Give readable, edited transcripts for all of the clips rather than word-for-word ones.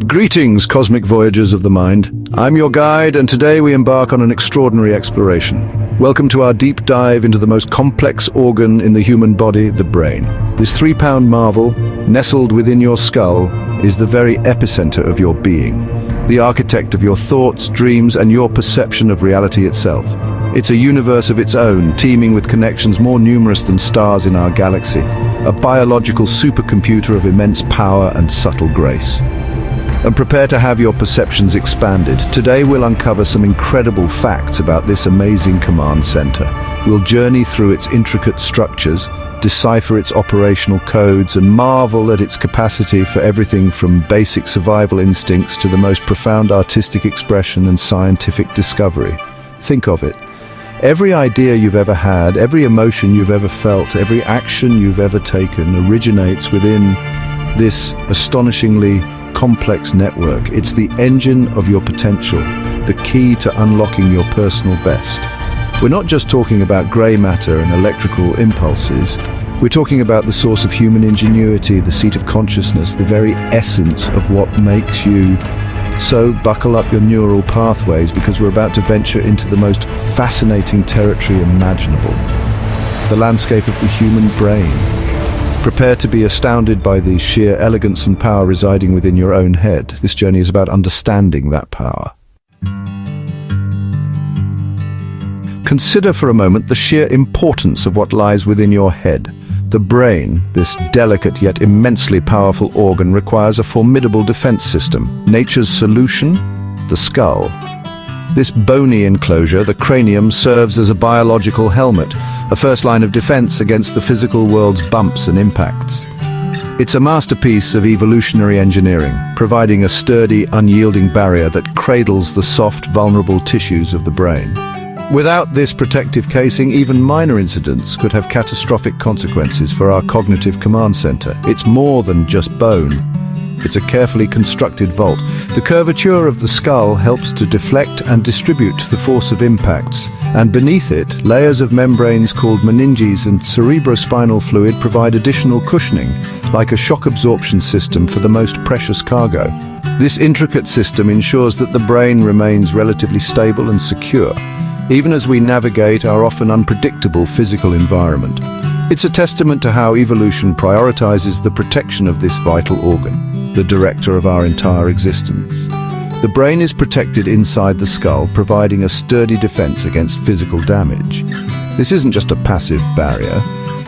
Greetings, cosmic voyagers of the mind. I'm your guide, and today we embark on an extraordinary exploration. Welcome to our deep dive into the most complex organ in the human body, the brain. This 3-pound marvel, nestled within your skull, is the very epicenter of your being, the architect of your thoughts, dreams, and your perception of reality itself. It's a universe of its own, teeming with connections more numerous than stars in our galaxy, a biological supercomputer of immense power and subtle grace. And prepare to have your perceptions expanded. Today we'll uncover some incredible facts about this amazing command center. We'll journey through its intricate structures, decipher its operational codes, and marvel at its capacity for everything from basic survival instincts to the most profound artistic expression and scientific discovery. Think of it. Every idea you've ever had, every emotion you've ever felt, every action you've ever taken originates within this astonishingly complex network. It's the engine of your potential, the key to unlocking your personal best. We're not just talking about grey matter and electrical impulses. We're talking about the source of human ingenuity, the seat of consciousness, the very essence of what makes you. So buckle up your neural pathways, because we're about to venture into the most fascinating territory imaginable, the landscape of the human brain. Prepare to be astounded by the sheer elegance and power residing within your own head. This journey is about understanding that power. Consider for a moment the sheer importance of what lies within your head. The brain, this delicate yet immensely powerful organ, requires a formidable defense system. Nature's solution? The skull. This bony enclosure, the cranium, serves as a biological helmet, a first line of defense against the physical world's bumps and impacts. It's a masterpiece of evolutionary engineering, providing a sturdy, unyielding barrier that cradles the soft, vulnerable tissues of the brain. Without this protective casing, even minor incidents could have catastrophic consequences for our cognitive command center. It's more than just bone. It's a carefully constructed vault. The curvature of the skull helps to deflect and distribute the force of impacts, and beneath it, layers of membranes called meninges and cerebrospinal fluid provide additional cushioning, like a shock absorption system for the most precious cargo. This intricate system ensures that the brain remains relatively stable and secure, even as we navigate our often unpredictable physical environment. It's a testament to how evolution prioritizes the protection of this vital organ, the director of our entire existence. The brain is protected inside the skull, providing a sturdy defense against physical damage. This isn't just a passive barrier,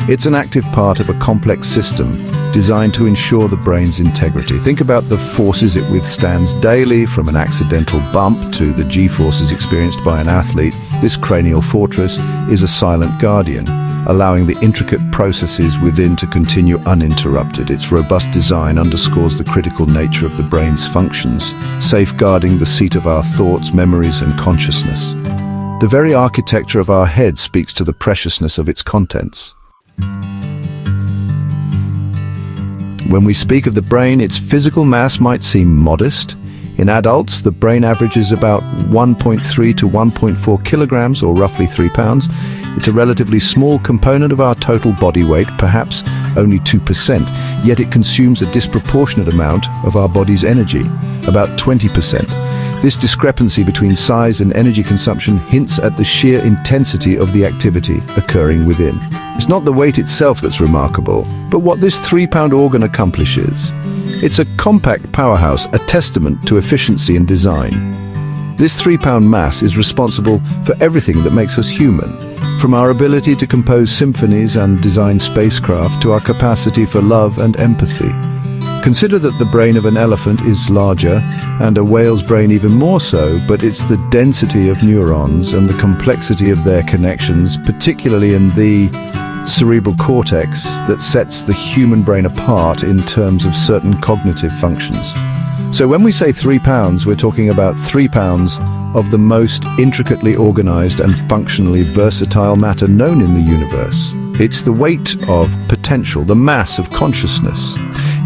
it's an active part of a complex system designed to ensure the brain's integrity. Think about the forces it withstands daily, from an accidental bump to the G-forces experienced by an athlete. This cranial fortress is a silent guardian, allowing the intricate processes within to continue uninterrupted. Its robust design underscores the critical nature of the brain's functions, safeguarding the seat of our thoughts, memories, and consciousness. The very architecture of our head speaks to the preciousness of its contents. When we speak of the brain, its physical mass might seem modest. In adults, the brain averages about 1.3 to 1.4 kilograms, or roughly 3 pounds. It's a relatively small component of our total body weight, perhaps only 2%, yet it consumes a disproportionate amount of our body's energy, about 20%. This discrepancy between size and energy consumption hints at the sheer intensity of the activity occurring within. It's not the weight itself that's remarkable, but what this 3-pound organ accomplishes. It's a compact powerhouse, a testament to efficiency and design. This 3-pound mass is responsible for everything that makes us human, from our ability to compose symphonies and design spacecraft to our capacity for love and empathy. Consider that the brain of an elephant is larger, and a whale's brain even more so, but it's the density of neurons and the complexity of their connections, particularly in the cerebral cortex, that sets the human brain apart in terms of certain cognitive functions. So when we say 3 pounds, we're talking about 3 pounds of the most intricately organized and functionally versatile matter known in the universe. It's the weight of potential, the mass of consciousness.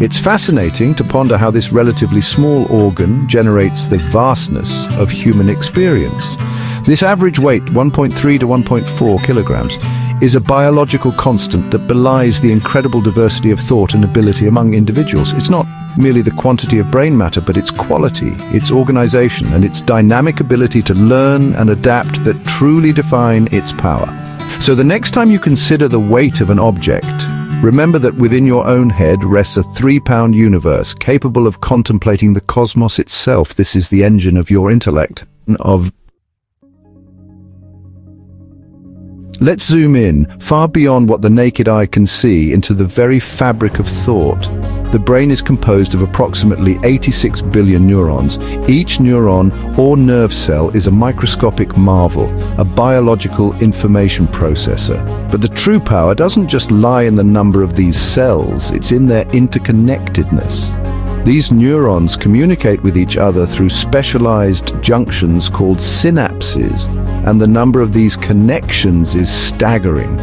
It's fascinating to ponder how this relatively small organ generates the vastness of human experience. This average weight, 1.3 to 1.4 kilograms, is a biological constant that belies the incredible diversity of thought and ability among individuals. It's not merely the quantity of brain matter, but its quality, its organization, and its dynamic ability to learn and adapt that truly define its power. So the next time you consider the weight of an object, remember that within your own head rests a 3-pound universe capable of contemplating the cosmos itself. This is the engine of your intellect. Let's zoom in, far beyond what the naked eye can see, into the very fabric of thought. The brain is composed of approximately 86 billion neurons. Each neuron or nerve cell is a microscopic marvel, a biological information processor. But the true power doesn't just lie in the number of these cells, it's in their interconnectedness. These neurons communicate with each other through specialized junctions called synapses, and the number of these connections is staggering.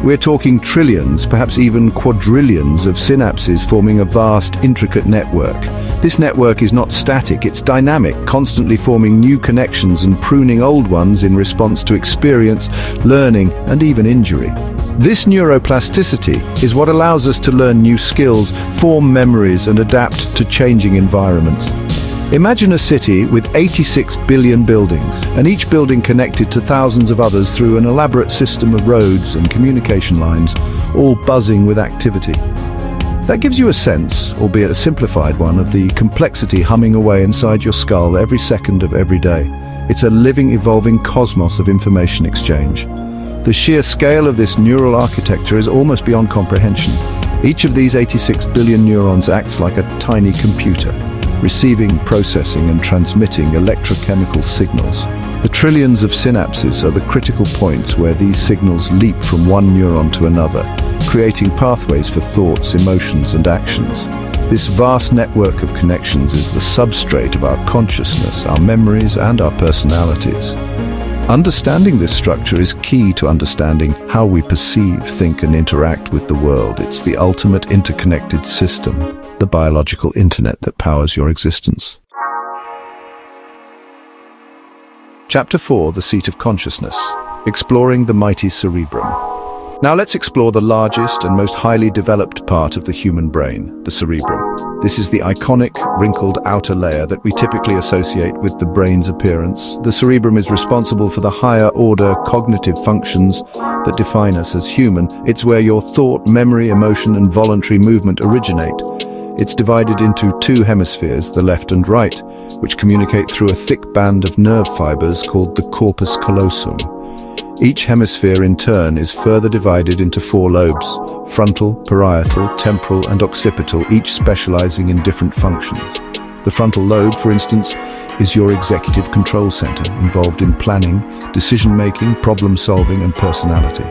We're talking trillions, perhaps even quadrillions of synapses forming a vast, intricate network. This network is not static, it's dynamic, constantly forming new connections and pruning old ones in response to experience, learning, and even injury. This neuroplasticity is what allows us to learn new skills, form memories, and adapt to changing environments. Imagine a city with 86 billion buildings, and each building connected to thousands of others through an elaborate system of roads and communication lines, all buzzing with activity. That gives you a sense, albeit a simplified one, of the complexity humming away inside your skull every second of every day. It's a living, evolving cosmos of information exchange. The sheer scale of this neural architecture is almost beyond comprehension. Each of these 86 billion neurons acts like a tiny computer, receiving, processing, and transmitting electrochemical signals. The trillions of synapses are the critical points where these signals leap from one neuron to another, creating pathways for thoughts, emotions, and actions. This vast network of connections is the substrate of our consciousness, our memories, and our personalities. Understanding this structure is key to understanding how we perceive, think, and interact with the world. It's the ultimate interconnected system, the biological internet that powers your existence. Chapter 4, The Seat of Consciousness, Exploring the Mighty Cerebrum. Now let's explore the largest and most highly developed part of the human brain, the cerebrum. This is the iconic, wrinkled outer layer that we typically associate with the brain's appearance. The cerebrum is responsible for the higher-order cognitive functions that define us as human. It's where your thought, memory, emotion, and voluntary movement originate. It's divided into two hemispheres, the left and right, which communicate through a thick band of nerve fibers called the corpus callosum. Each hemisphere in turn is further divided into 4 lobes: frontal, parietal, temporal, and occipital, each specializing in different functions. The frontal lobe, for instance, is your executive control center, involved in planning, decision-making, problem-solving, and personality.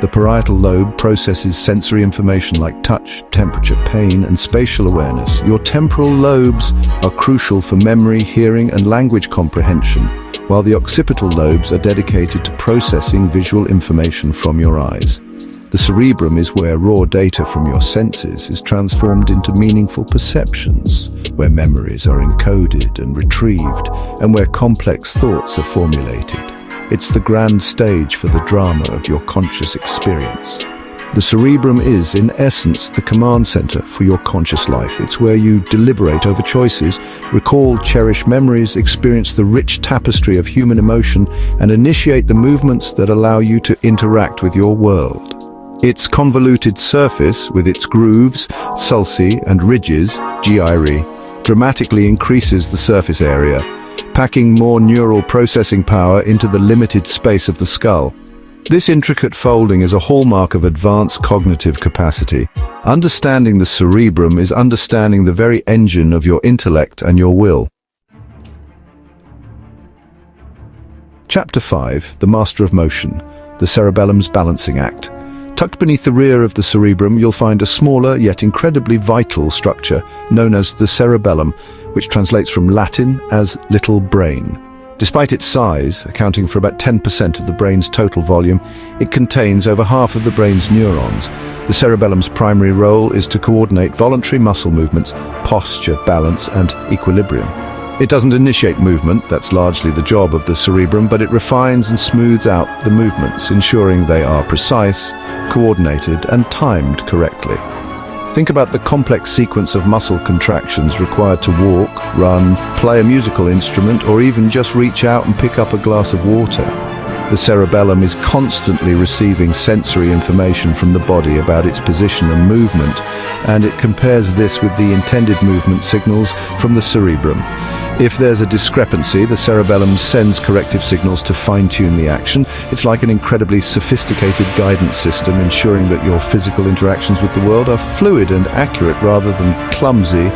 The parietal lobe processes sensory information like touch, temperature, pain, and spatial awareness. Your temporal lobes are crucial for memory, hearing, and language comprehension, while the occipital lobes are dedicated to processing visual information from your eyes. The cerebrum is where raw data from your senses is transformed into meaningful perceptions, where memories are encoded and retrieved, and where complex thoughts are formulated. It's the grand stage for the drama of your conscious experience. The cerebrum is, in essence, the command center for your conscious life. It's where you deliberate over choices, recall cherished memories, experience the rich tapestry of human emotion, and initiate the movements that allow you to interact with your world. Its convoluted surface, with its grooves, sulci, and ridges, gyri, dramatically increases the surface area, packing more neural processing power into the limited space of the skull. This intricate folding is a hallmark of advanced cognitive capacity. Understanding the cerebrum is understanding the very engine of your intellect and your will. Chapter 5, The Master of Motion, the cerebellum's balancing act. Tucked beneath the rear of the cerebrum, you'll find a smaller yet incredibly vital structure known as the cerebellum, which translates from Latin as little brain. Despite its size, accounting for about 10% of the brain's total volume, it contains over half of the brain's neurons. The cerebellum's primary role is to coordinate voluntary muscle movements, posture, balance, and equilibrium. It doesn't initiate movement, that's largely the job of the cerebrum, but it refines and smooths out the movements, ensuring they are precise, coordinated, and timed correctly. Think about the complex sequence of muscle contractions required to walk, run, play a musical instrument, or even just reach out and pick up a glass of water. The cerebellum is constantly receiving sensory information from the body about its position and movement, and it compares this with the intended movement signals from the cerebrum. If there's a discrepancy, the cerebellum sends corrective signals to fine-tune the action. It's like an incredibly sophisticated guidance system, ensuring that your physical interactions with the world are fluid and accurate rather than clumsy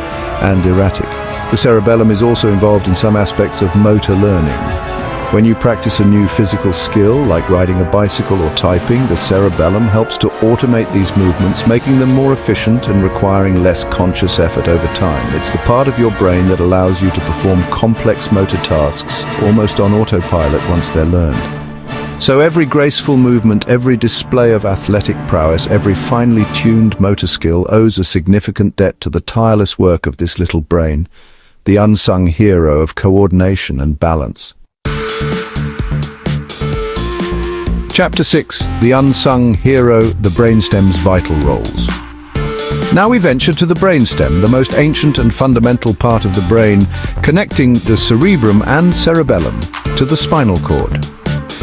and erratic. The cerebellum is also involved in some aspects of motor learning. When you practice a new physical skill, like riding a bicycle or typing, the cerebellum helps to automate these movements, making them more efficient and requiring less conscious effort over time. It's the part of your brain that allows you to perform complex motor tasks, almost on autopilot once they're learned. So every graceful movement, every display of athletic prowess, every finely tuned motor skill owes a significant debt to the tireless work of this little brain, the unsung hero of coordination and balance. Chapter 6. The Unsung Hero, the Brainstem's Vital Roles. Now we venture to the brainstem, the most ancient and fundamental part of the brain, connecting the cerebrum and cerebellum to the spinal cord.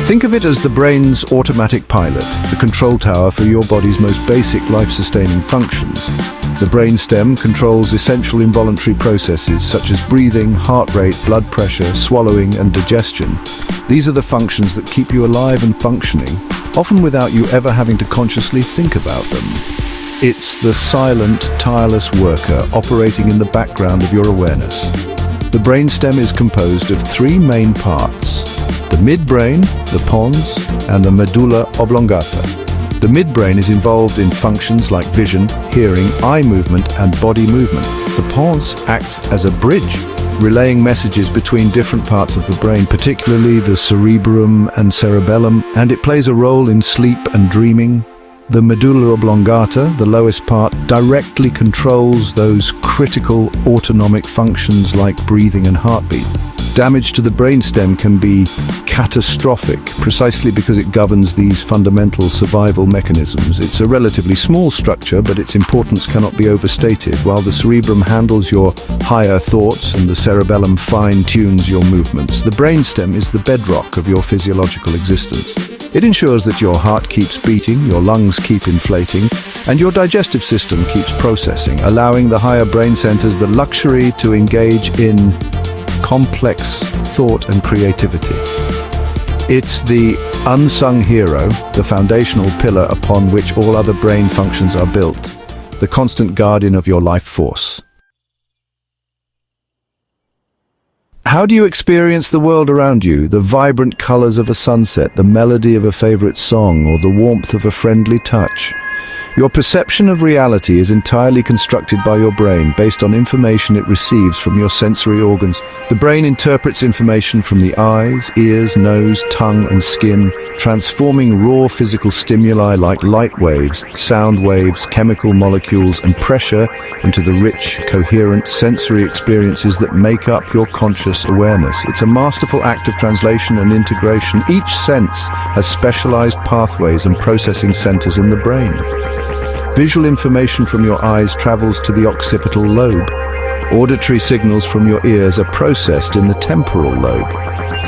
Think of it as the brain's automatic pilot, the control tower for your body's most basic life-sustaining functions. The brainstem controls essential involuntary processes such as breathing, heart rate, blood pressure, swallowing, and digestion. These are the functions that keep you alive and functioning, often without you ever having to consciously think about them. It's the silent, tireless worker operating in the background of your awareness. The brainstem is composed of three main parts: the midbrain, the pons, and the medulla oblongata. The midbrain is involved in functions like vision, hearing, eye movement, and body movement. The pons acts as a bridge, relaying messages between different parts of the brain, particularly the cerebrum and cerebellum, and it plays a role in sleep and dreaming. The medulla oblongata, the lowest part, directly controls those critical autonomic functions like breathing and heartbeat. Damage to the brainstem can be catastrophic, precisely because it governs these fundamental survival mechanisms. It's a relatively small structure, but its importance cannot be overstated. While the cerebrum handles your higher thoughts and the cerebellum fine-tunes your movements, the brainstem is the bedrock of your physiological existence. It ensures that your heart keeps beating, your lungs keep inflating, and your digestive system keeps processing, allowing the higher brain centers the luxury to engage in complex thought and creativity. It's the unsung hero, the foundational pillar upon which all other brain functions are built, the constant guardian of your life force. How do you experience the world around you? The vibrant colors of a sunset, the melody of a favorite song, or the warmth of a friendly touch? Your perception of reality is entirely constructed by your brain based on information it receives from your sensory organs. The brain interprets information from the eyes, ears, nose, tongue, and skin, transforming raw physical stimuli like light waves, sound waves, chemical molecules, and pressure into the rich, coherent sensory experiences that make up your conscious awareness. It's a masterful act of translation and integration. Each sense has specialized pathways and processing centers in the brain. Visual information from your eyes travels to the occipital lobe. Auditory signals from your ears are processed in the temporal lobe.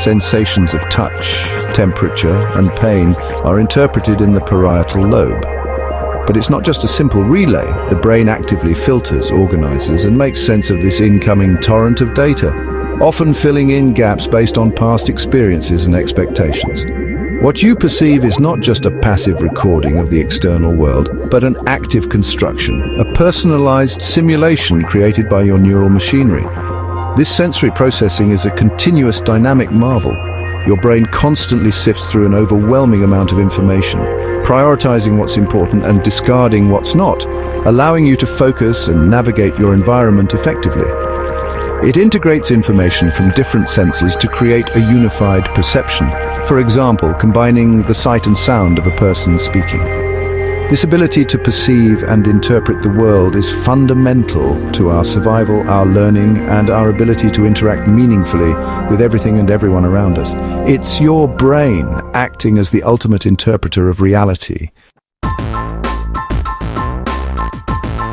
Sensations of touch, temperature, and pain are interpreted in the parietal lobe. But it's not just a simple relay. The brain actively filters, organizes, and makes sense of this incoming torrent of data, often filling in gaps based on past experiences and expectations. What you perceive is not just a passive recording of the external world, but an active construction, a personalized simulation created by your neural machinery. This sensory processing is a continuous dynamic marvel. Your brain constantly sifts through an overwhelming amount of information, prioritizing what's important and discarding what's not, allowing you to focus and navigate your environment effectively. It integrates information from different senses to create a unified perception. For example, combining the sight and sound of a person speaking. This ability to perceive and interpret the world is fundamental to our survival, our learning, and our ability to interact meaningfully with everything and everyone around us. It's your brain acting as the ultimate interpreter of reality.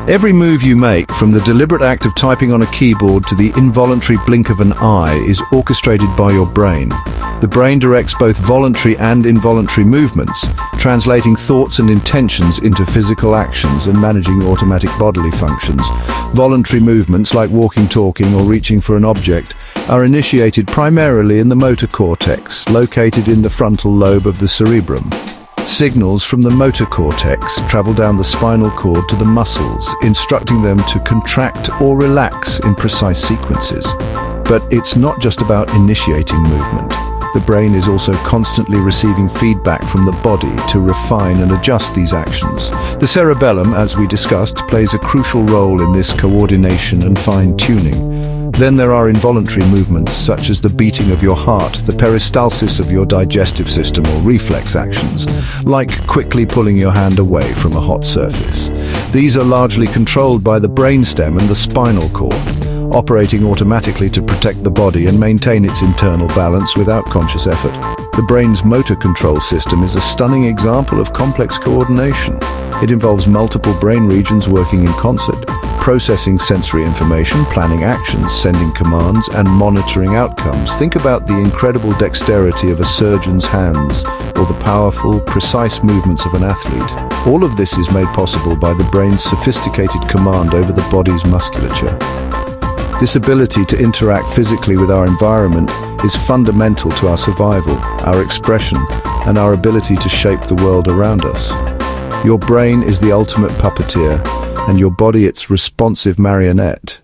Every move you make, from the deliberate act of typing on a keyboard to the involuntary blink of an eye, is orchestrated by your brain. The brain directs both voluntary and involuntary movements, translating thoughts and intentions into physical actions and managing automatic bodily functions. Voluntary movements, like walking, talking, or reaching for an object, are initiated primarily in the motor cortex, located in the frontal lobe of the cerebrum. Signals from the motor cortex travel down the spinal cord to the muscles, instructing them to contract or relax in precise sequences. But it's not just about initiating movement. The brain is also constantly receiving feedback from the body to refine and adjust these actions. The cerebellum, as we discussed, plays a crucial role in this coordination and fine-tuning. Then there are involuntary movements, such as the beating of your heart, the peristalsis of your digestive system, or reflex actions, like quickly pulling your hand away from a hot surface. These are largely controlled by the brainstem and the spinal cord, operating automatically to protect the body and maintain its internal balance without conscious effort. The brain's motor control system is a stunning example of complex coordination. It involves multiple brain regions working in concert, processing sensory information, planning actions, sending commands, and monitoring outcomes. Think about the incredible dexterity of a surgeon's hands or the powerful, precise movements of an athlete. All of this is made possible by the brain's sophisticated command over the body's musculature. This ability to interact physically with our environment is fundamental to our survival, our expression, and our ability to shape the world around us. Your brain is the ultimate puppeteer, and your body its responsive marionette.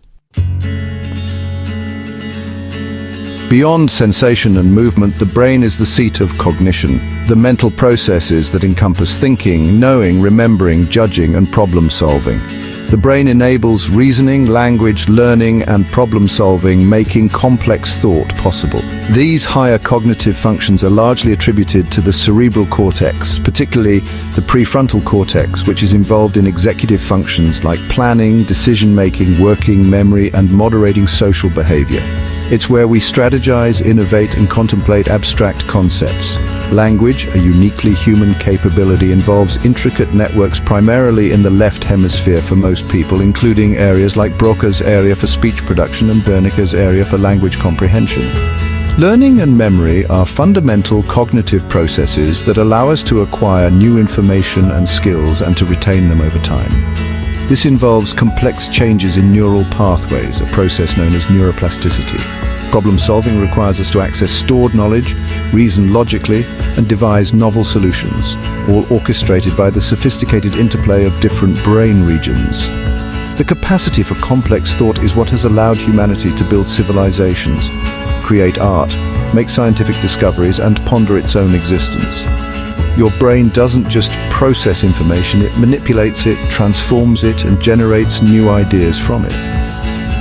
Beyond sensation and movement, the brain is the seat of cognition, the mental processes that encompass thinking, knowing, remembering, judging, and problem-solving. The brain enables reasoning, language, learning, and problem-solving, making complex thought possible. These higher cognitive functions are largely attributed to the cerebral cortex, particularly the prefrontal cortex, which is involved in executive functions like planning, decision-making, working memory, and moderating social behavior. It's where we strategize, innovate, and contemplate abstract concepts. Language, a uniquely human capability, involves intricate networks primarily in the left hemisphere for most people, including areas like Broca's area for speech production and Wernicke's area for language comprehension. Learning and memory are fundamental cognitive processes that allow us to acquire new information and skills and to retain them over time. This involves complex changes in neural pathways, a process known as neuroplasticity. Problem-solving requires us to access stored knowledge, reason logically, and devise novel solutions, all orchestrated by the sophisticated interplay of different brain regions. The capacity for complex thought is what has allowed humanity to build civilizations, create art, make scientific discoveries, and ponder its own existence. Your brain doesn't just process information, it manipulates it, transforms it, and generates new ideas from it.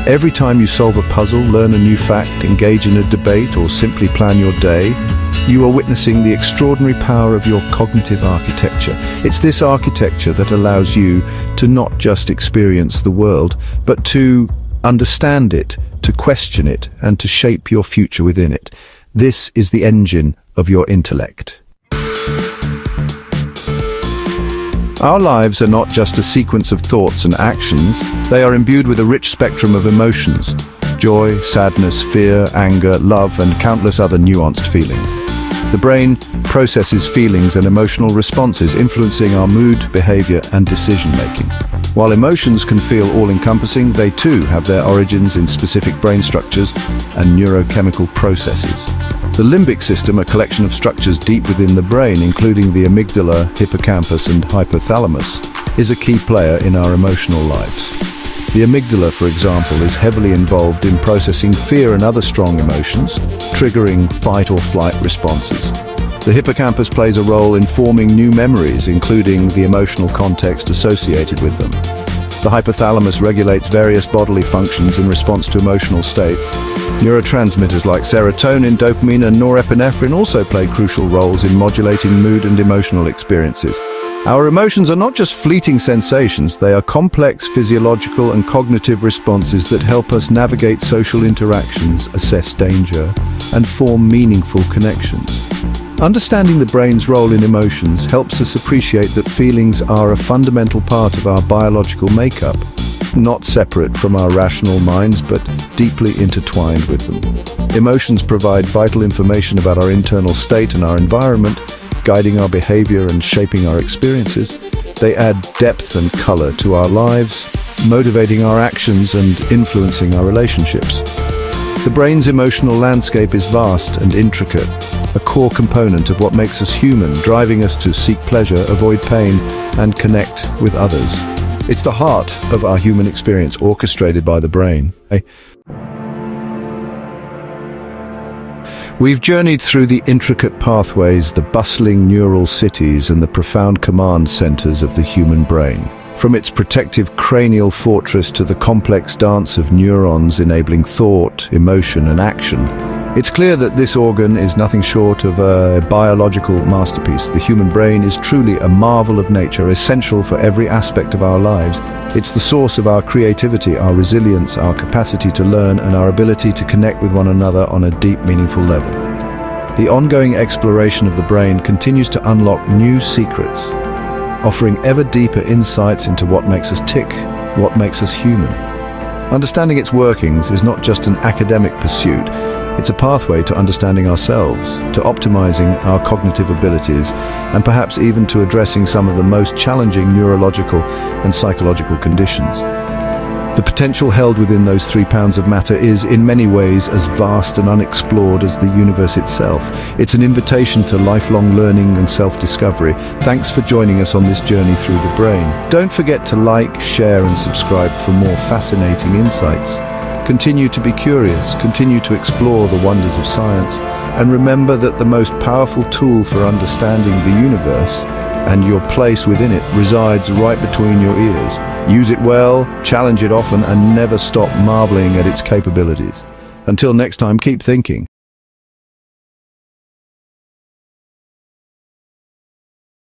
Every time you solve a puzzle, learn a new fact, engage in a debate, or simply plan your day, you are witnessing the extraordinary power of your cognitive architecture. It's this architecture that allows you to not just experience the world, but to understand it, to question it, and to shape your future within it. This is the engine of your intellect. Our lives are not just a sequence of thoughts and actions, they are imbued with a rich spectrum of emotions: joy, sadness, fear, anger, love, and countless other nuanced feelings. The brain processes feelings and emotional responses, influencing our mood, behavior, and decision-making. While emotions can feel all-encompassing, they too have their origins in specific brain structures and neurochemical processes. The limbic system, a collection of structures deep within the brain, including the amygdala, hippocampus, and hypothalamus, is a key player in our emotional lives. The amygdala, for example, is heavily involved in processing fear and other strong emotions, triggering fight or flight responses. The hippocampus plays a role in forming new memories, including the emotional context associated with them. The hypothalamus regulates various bodily functions in response to emotional states. Neurotransmitters like serotonin, dopamine, and norepinephrine also play crucial roles in modulating mood and emotional experiences. Our emotions are not just fleeting sensations, they are complex physiological and cognitive responses that help us navigate social interactions, assess danger, and form meaningful connections. Understanding the brain's role in emotions helps us appreciate that feelings are a fundamental part of our biological makeup, not separate from our rational minds, but deeply intertwined with them. Emotions provide vital information about our internal state and our environment, guiding our behavior and shaping our experiences. They add depth and color to our lives, motivating our actions and influencing our relationships. The brain's emotional landscape is vast and intricate, a core component of what makes us human, driving us to seek pleasure, avoid pain, and connect with others. It's the heart of our human experience, orchestrated by the brain. We've journeyed through the intricate pathways, the bustling neural cities, and the profound command centers of the human brain. From its protective cranial fortress to the complex dance of neurons enabling thought, emotion, and action, it's clear that this organ is nothing short of a biological masterpiece. The human brain is truly a marvel of nature, essential for every aspect of our lives. It's the source of our creativity, our resilience, our capacity to learn, and our ability to connect with one another on a deep, meaningful level. The ongoing exploration of the brain continues to unlock new secrets, offering ever deeper insights into what makes us tick, what makes us human. Understanding its workings is not just an academic pursuit, it's a pathway to understanding ourselves, to optimizing our cognitive abilities, and perhaps even to addressing some of the most challenging neurological and psychological conditions. The potential held within those 3 pounds of matter is, in many ways, as vast and unexplored as the universe itself. It's an invitation to lifelong learning and self-discovery. Thanks for joining us on this journey through the brain. Don't forget to like, share, and subscribe for more fascinating insights. Continue to be curious, continue to explore the wonders of science, and remember that the most powerful tool for understanding the universe and your place within it resides right between your ears. Use it well, challenge it often, and never stop marveling at its capabilities. Until next time, keep thinking.